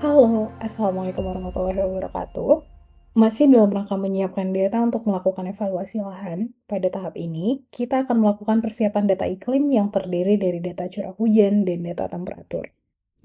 Halo, Assalamualaikum warahmatullahi wabarakatuh. Masih dalam rangka menyiapkan data untuk melakukan evaluasi lahan, pada tahap ini kita akan melakukan persiapan data iklim yang terdiri dari data curah hujan dan data temperatur.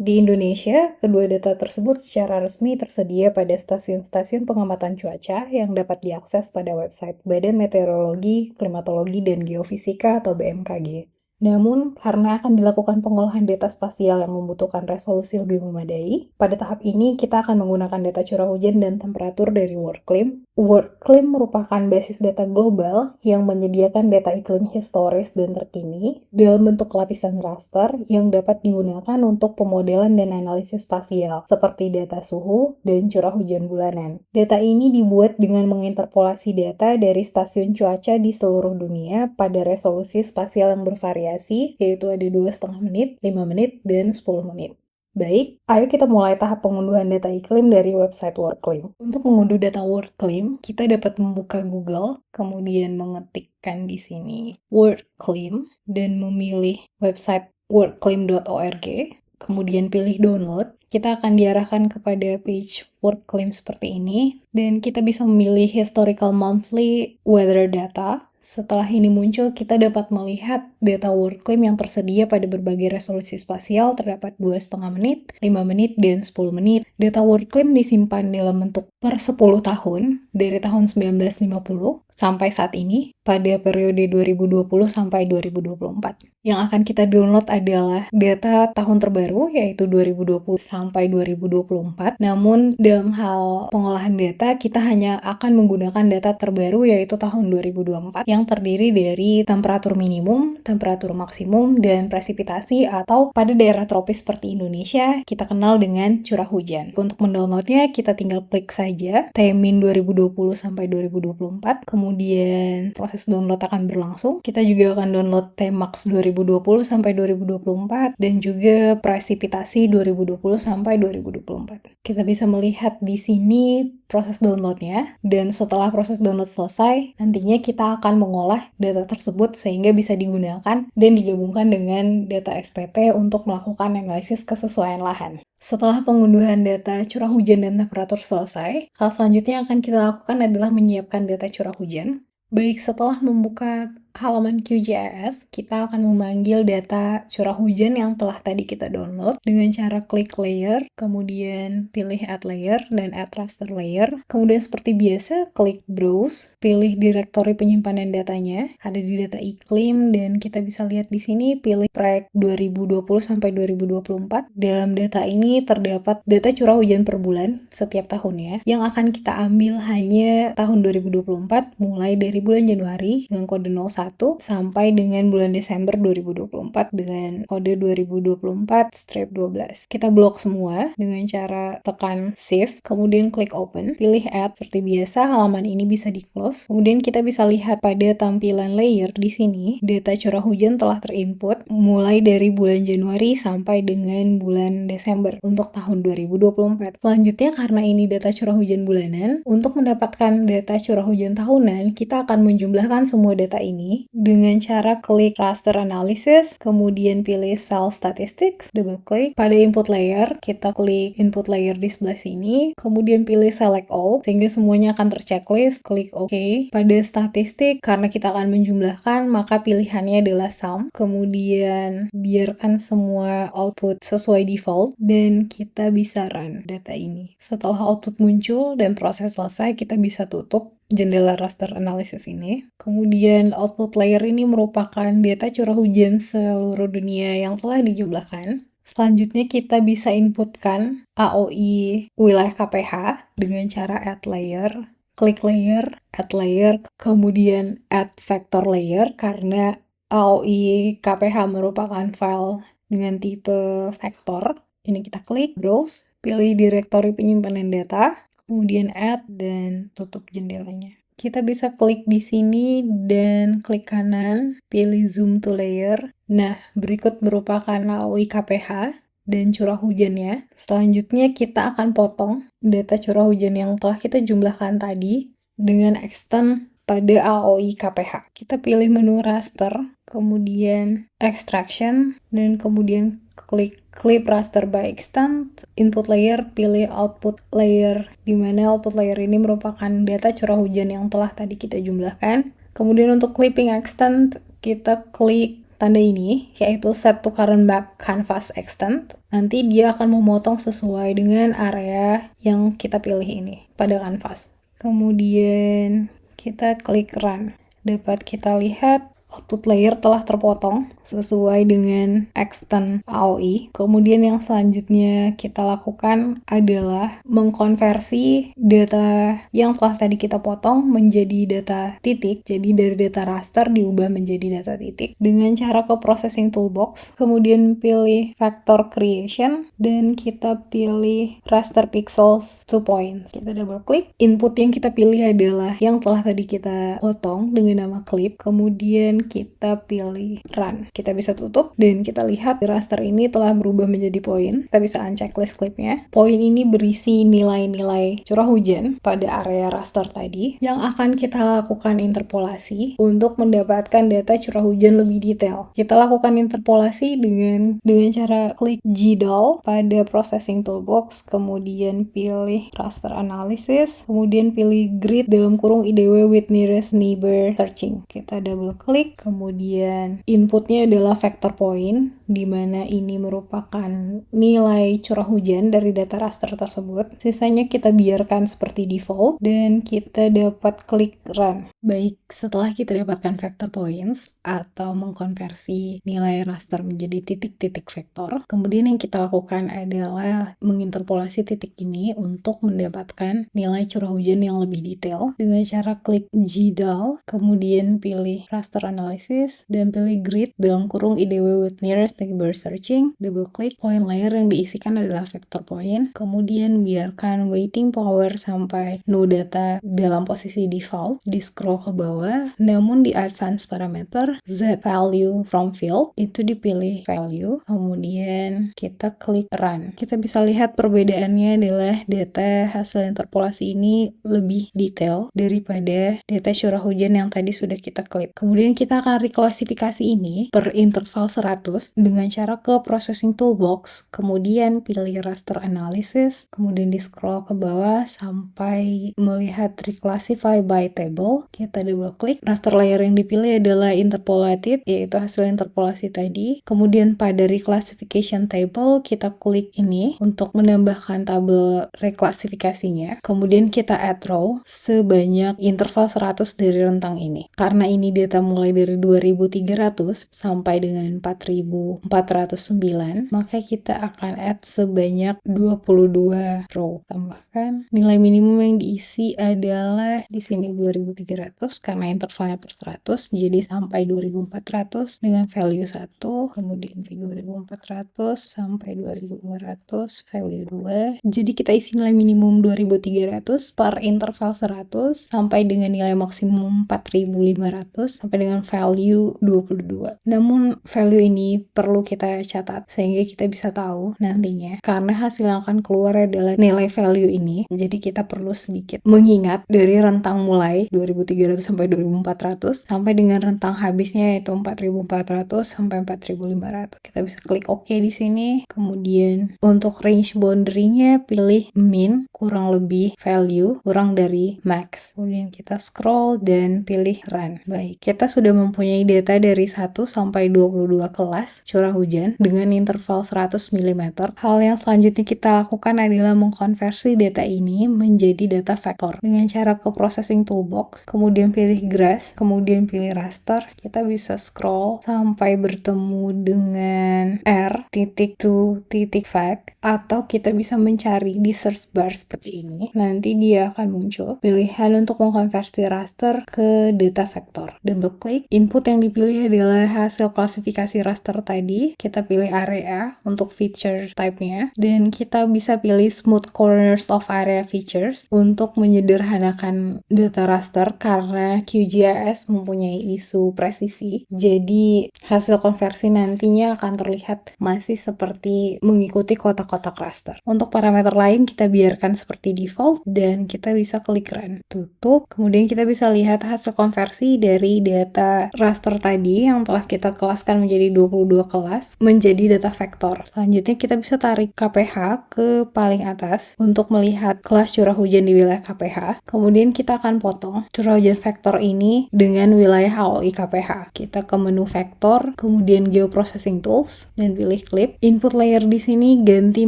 Di Indonesia, kedua data tersebut secara resmi tersedia pada stasiun-stasiun pengamatan cuaca yang dapat diakses pada website Badan Meteorologi, Klimatologi, dan Geofisika atau BMKG. Namun, karena akan dilakukan pengolahan data spasial yang membutuhkan resolusi lebih memadai, pada tahap ini kita akan menggunakan data curah hujan dan temperatur dari WorldClim. WorldClim merupakan basis data global yang menyediakan data iklim historis dan terkini dalam bentuk lapisan raster yang dapat digunakan untuk pemodelan dan analisis spasial, seperti data suhu dan curah hujan bulanan. Data ini dibuat dengan menginterpolasi data dari stasiun cuaca di seluruh dunia pada resolusi spasial yang bervariasi, yaitu ada 2,5 menit, 5 menit, dan 10 menit. Baik, ayo kita mulai tahap pengunduhan data iklim dari website WorldClim. Untuk mengunduh data WorldClim, kita dapat membuka Google, kemudian mengetikkan di sini WorldClim, dan memilih website worldclim.org, kemudian pilih download. Kita akan diarahkan kepada page WorldClim seperti ini, dan kita bisa memilih historical monthly weather data. Setelah ini muncul, kita dapat melihat data WorldClim yang tersedia pada berbagai resolusi spasial, terdapat 2,5 menit, 5 menit, dan 10 menit. Data WorldClim disimpan dalam bentuk per 10 tahun, dari tahun 1950 sampai saat ini, pada periode 2020 sampai 2024. Yang akan kita download adalah data tahun terbaru, yaitu 2020 sampai 2024. Namun, dalam hal pengolahan data, kita hanya akan menggunakan data terbaru, yaitu tahun 2024, yang terdiri dari temperatur minimum, temperatur maksimum, dan presipitasi, atau pada daerah tropis seperti Indonesia, kita kenal dengan curah hujan. Untuk mendownloadnya, kita tinggal klik saja Tmin 2020 sampai 2024, kemudian proses download akan berlangsung. Kita juga akan download Tmax 2020 sampai 2024, dan juga presipitasi 2020 sampai 2024. Kita bisa melihat di sini proses downloadnya, dan setelah proses download selesai, nantinya kita akan mengolah data tersebut sehingga bisa digunakan dan digabungkan dengan data SPT untuk melakukan analisis kesesuaian lahan. Setelah pengunduhan data curah hujan dan temperatur selesai, hal selanjutnya yang akan kita lakukan adalah menyiapkan data curah hujan. Baik, setelah membuka halaman QGIS, kita akan memanggil data curah hujan yang telah tadi kita download dengan cara klik layer, kemudian pilih add layer dan add raster layer. Kemudian seperti biasa, klik browse, pilih direktori penyimpanan datanya, ada di data iklim, dan kita bisa lihat di sini pilih proyek 2020 sampai 2024. Dalam data ini terdapat data curah hujan per bulan setiap tahunnya, yang akan kita ambil hanya tahun 2024 mulai dari bulan Januari dengan kode 01 sampai dengan bulan Desember 2024 dengan kode 2024-12. Kita blok semua dengan cara tekan shift, kemudian klik open, pilih add. Seperti biasa, halaman ini bisa di close. Kemudian kita bisa lihat pada tampilan layer di sini, data curah hujan telah terinput mulai dari bulan Januari sampai dengan bulan Desember untuk tahun 2024. Selanjutnya, karena ini data curah hujan bulanan, untuk mendapatkan data curah hujan tahunan, kita akan menjumlahkan semua data ini dengan cara klik raster analysis, kemudian pilih cell statistics, double klik. Pada input layer, kita klik input layer di sebelah sini, kemudian pilih select all, sehingga semuanya akan terchecklist, klik OK. Pada statistik, karena kita akan menjumlahkan, maka pilihannya adalah sum, kemudian biarkan semua output sesuai default, dan kita bisa run data ini. Setelah output muncul dan proses selesai, kita bisa tutup jendela raster analysis ini. Kemudian output layer ini merupakan data curah hujan seluruh dunia yang telah dijumlahkan. Selanjutnya kita bisa inputkan AOI wilayah KPH dengan cara add layer, klik layer, add layer, kemudian add vector layer karena AOI KPH merupakan file dengan tipe vektor. Ini kita klik browse, pilih direktori penyimpanan data, kemudian add, dan tutup jendelanya. Kita bisa klik di sini dan klik kanan, pilih zoom to layer. Nah, berikut merupakan AOI KPH dan curah hujannya. Selanjutnya kita akan potong data curah hujan yang telah kita jumlahkan tadi dengan extend pada AOI KPH. Kita pilih menu raster, kemudian extraction, dan kemudian klik Clip raster by extent, input layer, pilih output layer, di mana output layer ini merupakan data curah hujan yang telah tadi kita jumlahkan. Kemudian untuk clipping extent, kita klik tanda ini, yaitu set to current map canvas extent. Nanti dia akan memotong sesuai dengan area yang kita pilih ini pada canvas. Kemudian kita klik run. Dapat kita lihat output layer telah terpotong sesuai dengan extent AOI. Kemudian yang selanjutnya kita lakukan adalah mengkonversi data yang telah tadi kita potong menjadi data titik. Jadi dari data raster diubah menjadi data titik dengan cara ke processing toolbox. Kemudian pilih vector creation dan kita pilih raster pixels 2 points. Kita double klik. Input yang kita pilih adalah yang telah tadi kita potong dengan nama clip. Kemudian kita pilih run. Kita bisa tutup dan kita lihat raster ini telah berubah menjadi poin. Kita bisa uncheck list clipnya. Poin ini berisi nilai-nilai curah hujan pada area raster tadi yang akan kita lakukan interpolasi untuk mendapatkan data curah hujan lebih detail. Kita lakukan interpolasi dengan cara klik GDAL pada processing toolbox, kemudian pilih raster analysis, kemudian pilih grid dalam kurung IDW with nearest neighbor searching. Kita double klik, kemudian inputnya adalah vector point, di mana ini merupakan nilai curah hujan dari data raster tersebut. Sisanya kita biarkan seperti default dan kita dapat klik run. Baik, setelah kita dapatkan vector points atau mengkonversi nilai raster menjadi titik-titik vektor, kemudian yang kita lakukan adalah menginterpolasi titik ini untuk mendapatkan nilai curah hujan yang lebih detail dengan cara klik GDAL, kemudian pilih raster analysis dan pilih grid dalam kurung IDW with nearest neighbor searching, double klik. Point layer yang diisikan adalah vector point, kemudian biarkan waiting power sampai no data dalam posisi default, di scroll ke bawah, namun di advanced parameter z value from field itu dipilih value, kemudian kita klik run. Kita bisa lihat perbedaannya adalah data hasil interpolasi ini lebih detail daripada data curah hujan yang tadi sudah kita klik. Kemudian kita akan reklasifikasi ini per interval 100 dengan cara ke processing toolbox, kemudian pilih raster analysis, kemudian di scroll ke bawah sampai melihat reclassify by table. Kita double klik. Raster layer yang dipilih adalah interpolated, yaitu hasil interpolasi tadi. Kemudian pada reclassification table kita klik ini untuk menambahkan tabel reklasifikasinya. Kemudian kita add row sebanyak interval 100 dari rentang ini. Karena ini data mulai dari 2300 sampai dengan 4409, maka kita akan add sebanyak 22 row. Tambahkan nilai minimum yang diisi adalah di sini 2300 karena intervalnya per 100, jadi sampai 2400 dengan value 1, kemudian 2400 sampai 2500 value 2. Jadi kita isi nilai minimum 2300 per interval 100 sampai dengan nilai maksimum 4500 sampai dengan value 22. Namun value ini perlu kita catat sehingga kita bisa tahu nantinya, karena hasil yang akan keluar adalah nilai value ini. Jadi kita perlu sedikit mengingat dari rentang mulai 2300 sampai 2400 sampai dengan rentang habisnya yaitu 4400 sampai 4500. Kita bisa klik OK di sini. Kemudian untuk range boundary-nya pilih min kurang lebih value kurang dari max. Kemudian kita scroll dan pilih run. Baik, kita sudah mempunyai data dari 1 sampai 22 kelas curah hujan dengan interval 100 mm. Hal yang selanjutnya kita lakukan adalah mengkonversi data ini menjadi data vektor dengan cara ke processing toolbox, kemudian pilih grass, kemudian pilih raster. Kita bisa scroll sampai bertemu dengan r titik to titik fact, atau kita bisa mencari di search bar seperti ini. Nanti dia akan muncul pilihan untuk mengkonversi raster ke data vektor. Double klik. Input yang dipilih adalah hasil klasifikasi raster tadi. Kita pilih area untuk feature type-nya dan kita bisa pilih smooth corners of area features untuk menyederhanakan data raster karena QGIS mempunyai isu presisi. Jadi hasil konversi nantinya akan terlihat masih seperti mengikuti kotak-kotak raster. Untuk parameter lain kita biarkan seperti default dan kita bisa klik run. Tutup. Kemudian kita bisa lihat hasil konversi dari data data raster tadi yang telah kita kelaskan menjadi 22 kelas menjadi data vektor. Selanjutnya kita bisa tarik KPH ke paling atas untuk melihat kelas curah hujan di wilayah KPH. Kemudian kita akan potong curah hujan vektor ini dengan wilayah AOI KPH. Kita ke menu vektor, kemudian Geoprocessing Tools, dan pilih clip. Input layer di sini ganti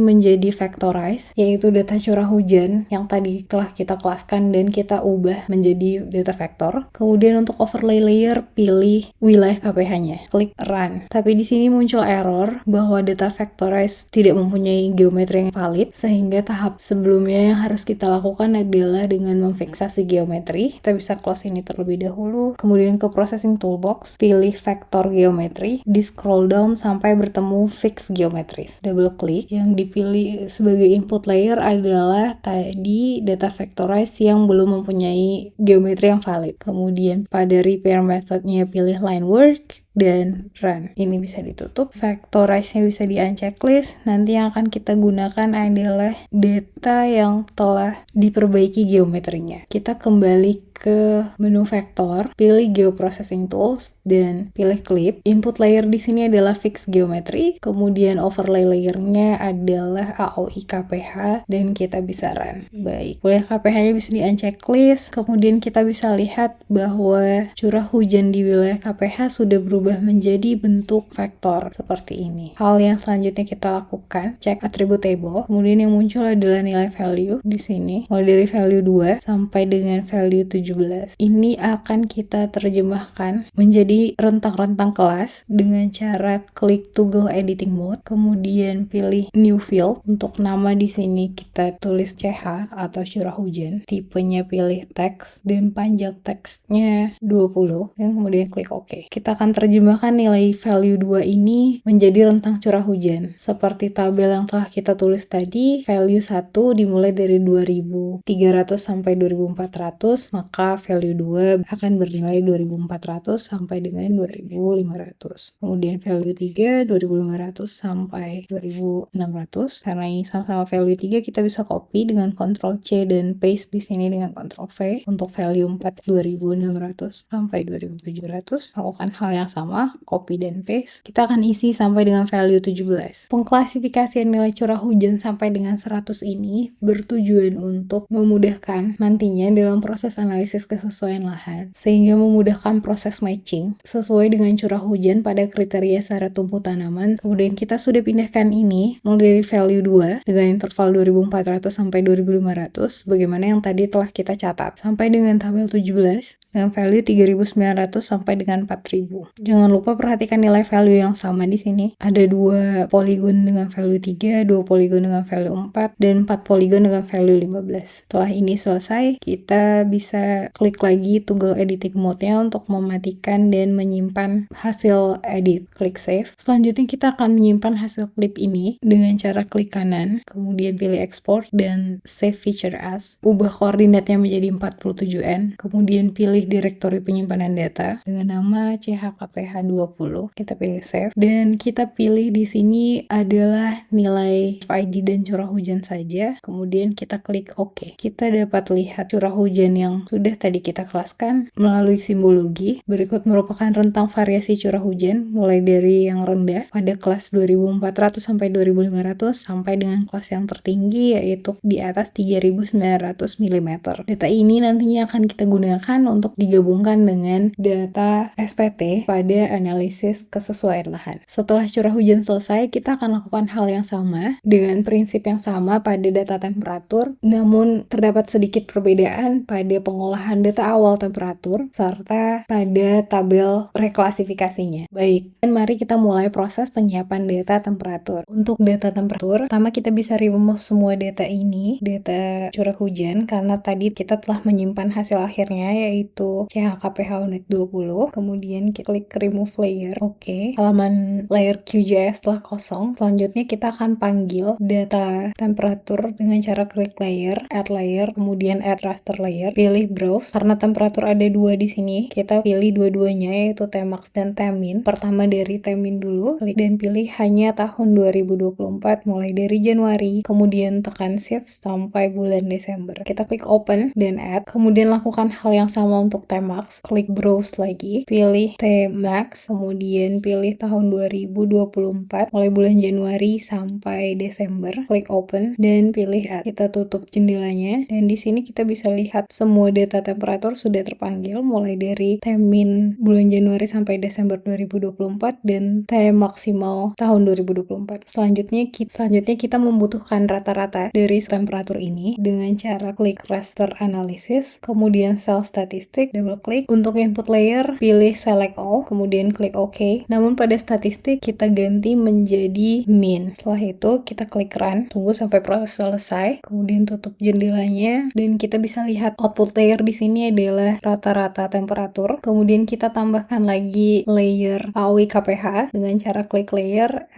menjadi vectorize, yaitu data curah hujan yang tadi telah kita kelaskan dan kita ubah menjadi data vektor. Kemudian untuk overlay layer, pilih wilayah KPH-nya. Klik Run. Tapi di sini muncul error bahwa data vectorize tidak mempunyai geometri yang valid, sehingga tahap sebelumnya yang harus kita lakukan adalah dengan memfiksasi geometri. Kita bisa close ini terlebih dahulu. Kemudian ke Processing Toolbox, pilih vektor geometri, di scroll down sampai bertemu Fix Geometries. Double klik. Yang dipilih sebagai input layer adalah tadi data vectorize yang belum mempunyai geometri yang valid. Kemudian pada repair methodnya pilih line work dan run. Ini bisa ditutup. Vectorize-nya bisa di-unchecklist. Nanti yang akan kita gunakan adalah data yang telah diperbaiki geometrinya. Kita kembali ke menu vektor, pilih Geoprocessing Tools dan pilih clip. Input layer di sini adalah Fix Geometry, kemudian overlay layernya adalah AOI KPH dan kita bisa run. Baik, wilayah KPH-nya bisa di-unchecklist. Kemudian kita bisa lihat bahwa curah hujan di wilayah KPH sudah berubah menjadi bentuk vektor seperti ini. Hal yang selanjutnya kita lakukan, cek attribute table. Kemudian yang muncul adalah nilai value di sini, mulai dari value 2 sampai dengan value 17. Ini akan kita terjemahkan menjadi rentang-rentang kelas dengan cara klik toggle editing mode, kemudian pilih new field. Untuk nama di sini kita tulis CH atau curah hujan. Tipenya pilih teks dan panjang teksnya 20 dan kemudian klik OK. Kita akan terjemahkan nilai value 2 ini menjadi rentang curah hujan. Seperti tabel yang telah kita tulis tadi, value 1 dimulai dari 2300 sampai 2400, maka value 2 akan bernilai 2400 sampai dengan 2500. Kemudian value 3 2500 sampai 2600. Karena ini sama-sama value 3, kita bisa copy dengan Ctrl C dan paste di sini dengan Ctrl V. Untuk value 4 2600 sampai 2700. Lakukan hal yang sama, copy dan paste. Kita akan isi sampai dengan value 17. Pengklasifikasian nilai curah hujan sampai dengan 100 ini bertujuan untuk memudahkan nantinya dalam proses analisis kesesuaian lahan, sehingga memudahkan proses matching sesuai dengan curah hujan pada kriteria syarat tumbuh tanaman. Kemudian kita sudah pindahkan ini mulai dari value 2 dengan interval 2400 sampai 2500 bagaimana yang tadi telah kita catat, sampai dengan tabel 17 dengan value 3900 sampai dengan 4000. Jangan lupa perhatikan nilai value yang sama di sini. Ada 2 poligon dengan value 3, 2 poligon dengan value 4, dan 4 poligon dengan value 15. Setelah ini selesai, kita bisa klik lagi toggle editing mode-nya untuk mematikan dan menyimpan hasil edit. Klik save. Selanjutnya kita akan menyimpan hasil klip ini dengan cara klik kanan, kemudian pilih export dan save feature as. Ubah koordinatnya menjadi 47N, kemudian pilih direktori penyimpanan data dengan nama CHKPH20. Kita pilih save dan kita pilih di sini adalah nilai ID dan curah hujan saja. Kemudian kita klik OK. Kita dapat lihat curah hujan yang sudah tadi kita kelaskan melalui simbologi. Berikut merupakan rentang variasi curah hujan mulai dari yang rendah pada kelas 2400 sampai 2500 sampai dengan kelas yang tertinggi yaitu di atas 3900 mm. Data ini nantinya akan kita gunakan untuk digabungkan dengan data SPT pada analisis kesesuaian lahan. Setelah curah hujan selesai, kita akan lakukan hal yang sama dengan prinsip yang sama pada data temperatur, namun terdapat sedikit perbedaan pada pengolahan data awal temperatur serta pada tabel reklasifikasinya. Baik, dan mari kita mulai proses penyiapan data temperatur. Untuk data temperatur, pertama kita bisa remove semua data ini, data curah hujan, karena tadi kita telah menyimpan hasil akhirnya yaitu CHKPH unit 20. Kemudian kita klik klik remove layer. Oke, halaman layer QGIS telah kosong. Selanjutnya kita akan panggil data temperatur dengan cara klik layer, add layer, kemudian add raster layer. Pilih browse. Karena temperatur ada dua di sini, kita pilih dua-duanya yaitu Tmax dan Tmin. Pertama dari Tmin dulu, klik dan pilih hanya tahun 2024 mulai dari Januari. Kemudian tekan shift sampai bulan Desember. Kita klik open dan add. Kemudian lakukan hal yang sama untuk Tmax. Klik browse lagi, pilih Tmax, kemudian pilih tahun 2024 mulai bulan Januari sampai Desember. Klik open dan pilih add. Kita tutup jendelanya dan di sini kita bisa lihat semua data temperatur sudah terpanggil mulai dari Tmin bulan Januari sampai Desember 2024 dan T maksimal tahun 2024. Selanjutnya kita membutuhkan rata-rata dari temperatur ini dengan cara klik raster analysis, kemudian cell statistik, double klik. Untuk input layer, pilih select all, kemudian klik OK. Namun pada statistik kita ganti menjadi min. Setelah itu kita klik run, tunggu sampai proses selesai, kemudian tutup jendelanya dan kita bisa lihat output layer di sini adalah rata-rata temperatur. Kemudian kita tambahkan lagi layer AOI KPH dengan cara klik layer,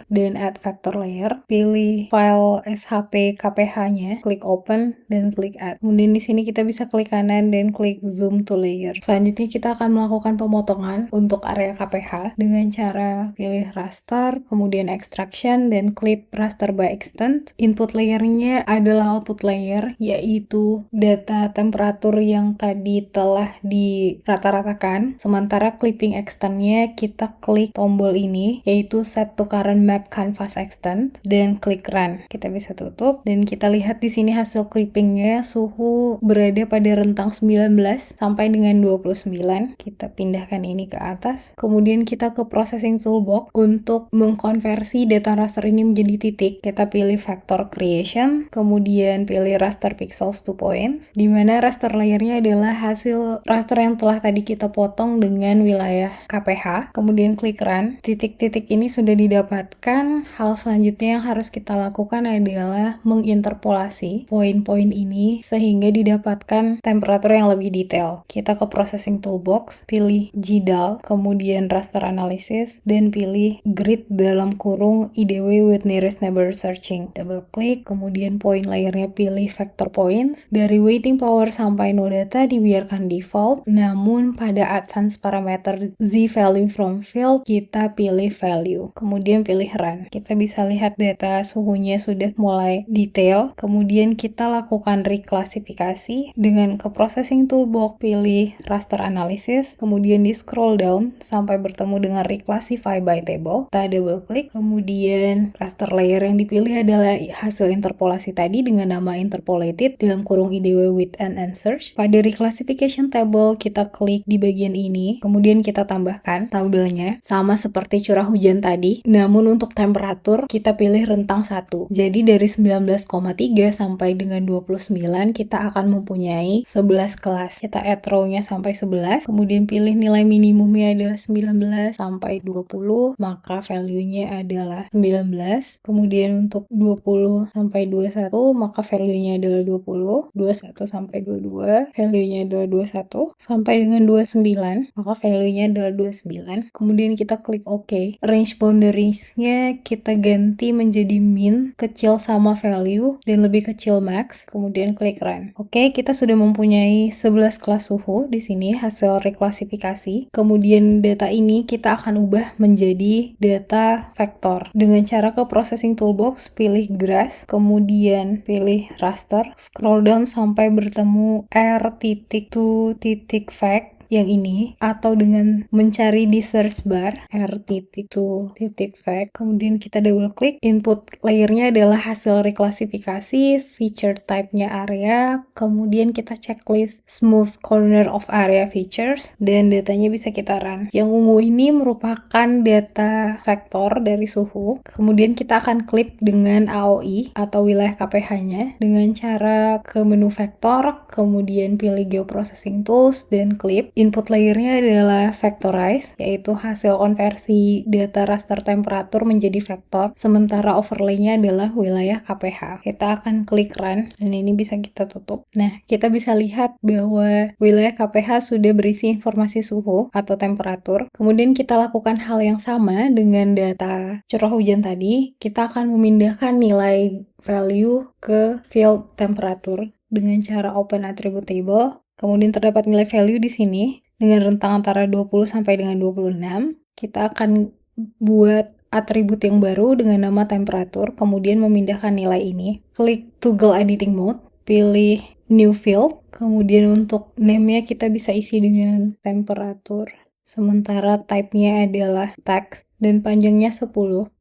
dan add vector layer. Pilih file SHP KPH-nya, klik open dan klik add. Kemudian di sini kita bisa klik kanan dan klik zoom to layer. Selanjutnya kita akan melakukan pemotongan untuk area KPH dengan cara pilih raster, kemudian extraction dan clip raster by extent. Input layernya adalah output layer, yaitu data temperatur yang tadi telah dirata-ratakan. Sementara clipping extentnya kita klik tombol ini, yaitu set to current map canvas extent dan klik run. Kita bisa tutup dan kita lihat di sini hasil clippingnya suhu berada pada rentang 19 sampai dengan 29. Kita pindahkan ini ke atas. Kemudian kita ke processing toolbox untuk mengkonversi data raster ini menjadi titik. Kita pilih vector creation, kemudian pilih raster pixels to points, di mana raster layernya adalah hasil raster yang telah tadi kita potong dengan wilayah KPH. Kemudian klik run. Titik-titik ini sudah didapatkan. Hal selanjutnya yang harus kita lakukan adalah menginterpolasi poin-poin ini sehingga didapatkan temperatur yang lebih detail. Kita ke processing toolbox, pilih GDAL, kemudian raster analysis, dan pilih grid dalam kurung IDW with nearest neighbor searching. Double klik, kemudian point layernya pilih vector points. Dari waiting power sampai no data dibiarkan default, namun pada advanced parameter z value from field kita pilih value. Kemudian pilih run. Kita bisa lihat data suhunya sudah mulai detail. Kemudian kita lakukan reklasifikasi dengan ke processing toolbox, pilih raster analysis, kemudian di scroll down sampai bertemu dengan reclassify by table. Kita double klik, kemudian raster layer yang dipilih adalah hasil interpolasi tadi dengan nama interpolated dalam kurung IDW with and search. Pada reclassification table kita klik di bagian ini, kemudian kita tambahkan tabelnya sama seperti curah hujan tadi, namun untuk temperatur kita pilih rentang 1. Jadi dari 19,3 sampai dengan 29 kita akan mempunyai 11 kelas. Kita add row-nya sampai 11, kemudian pilih nilai minimumnya adalah 19 sampai 20, maka value-nya adalah 19. Kemudian untuk 20 sampai 21, maka value-nya adalah 20. 21 sampai 22, value-nya adalah 21. Sampai dengan 29, maka value-nya adalah 29. Kemudian kita klik OK. Range boundaries-nya kita ganti menjadi min, kecil sama value, dan lebih kecil max. Kemudian klik run. Oke, kita sudah mempunyai 11 kelas suhu di sini hasil reklasifikasi. Kemudian data ini kita akan ubah menjadi data vektor dengan cara ke processing toolbox, pilih grass, kemudian pilih raster, scroll down sampai bertemu r.to.fact yang ini, atau dengan mencari di search bar r.to.fact, kemudian kita double klik. Input layernya adalah hasil reklasifikasi, feature type-nya area, kemudian kita checklist smooth corner of area features, dan datanya bisa kita run. Yang ungu ini merupakan data vektor dari suhu. Kemudian kita akan klik dengan AOI atau wilayah KPH-nya dengan cara ke menu vektor, kemudian pilih geoprocessing tools dan clip. Input layernya adalah vectorize, yaitu hasil konversi data raster temperatur menjadi vektor, sementara overlay-nya adalah wilayah KPH. Kita akan klik run, dan ini bisa kita tutup. Nah, kita bisa lihat bahwa wilayah KPH sudah berisi informasi suhu atau temperatur. Kemudian kita lakukan hal yang sama dengan data curah hujan tadi. Kita akan memindahkan nilai value ke field temperatur dengan cara open attribute table. Kemudian terdapat nilai value di sini dengan rentang antara 20 sampai dengan 26. Kita akan buat atribut yang baru dengan nama temperatur, kemudian memindahkan nilai ini. Klik toggle editing mode, pilih new field, kemudian untuk name-nya kita bisa isi dengan temperatur. Sementara type-nya adalah text dan panjangnya 10.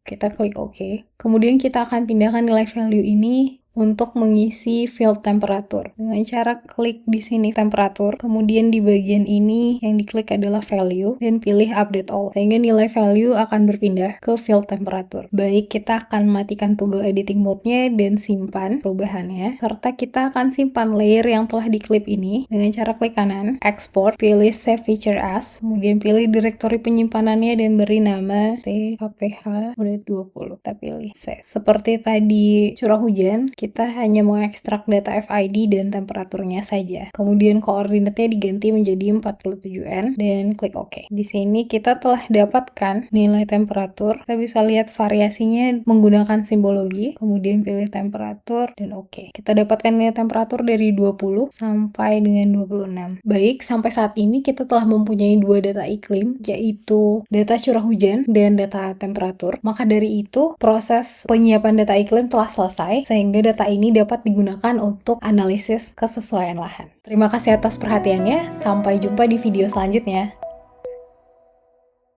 Kita klik OK. Kemudian kita akan pindahkan nilai value ini untuk mengisi field temperatur dengan cara klik di sini temperatur, kemudian di bagian ini yang diklik adalah value dan pilih update all, sehingga nilai value akan berpindah ke field temperatur. Baik, kita akan matikan toggle editing mode-nya dan simpan perubahannya, serta kita akan simpan layer yang telah diklip ini dengan cara klik kanan, export, pilih save feature as, kemudian pilih direktori penyimpanannya dan beri nama tkph udah 20. Kita pilih save. Seperti tadi curah hujan, kita hanya mengekstrak data FID dan temperaturnya saja. Kemudian koordinatnya diganti menjadi 47N dan klik OK. Di sini kita telah dapatkan nilai temperatur. Kita bisa lihat variasinya menggunakan simbologi. Kemudian pilih temperatur dan OK. Kita dapatkan nilai temperatur dari 20 sampai dengan 26. Baik, sampai saat ini kita telah mempunyai dua data iklim, yaitu data curah hujan dan data temperatur. Maka dari itu, proses penyiapan data iklim telah selesai, sehingga data ini dapat digunakan untuk analisis kesesuaian lahan. Terima kasih atas perhatiannya, sampai jumpa di video selanjutnya.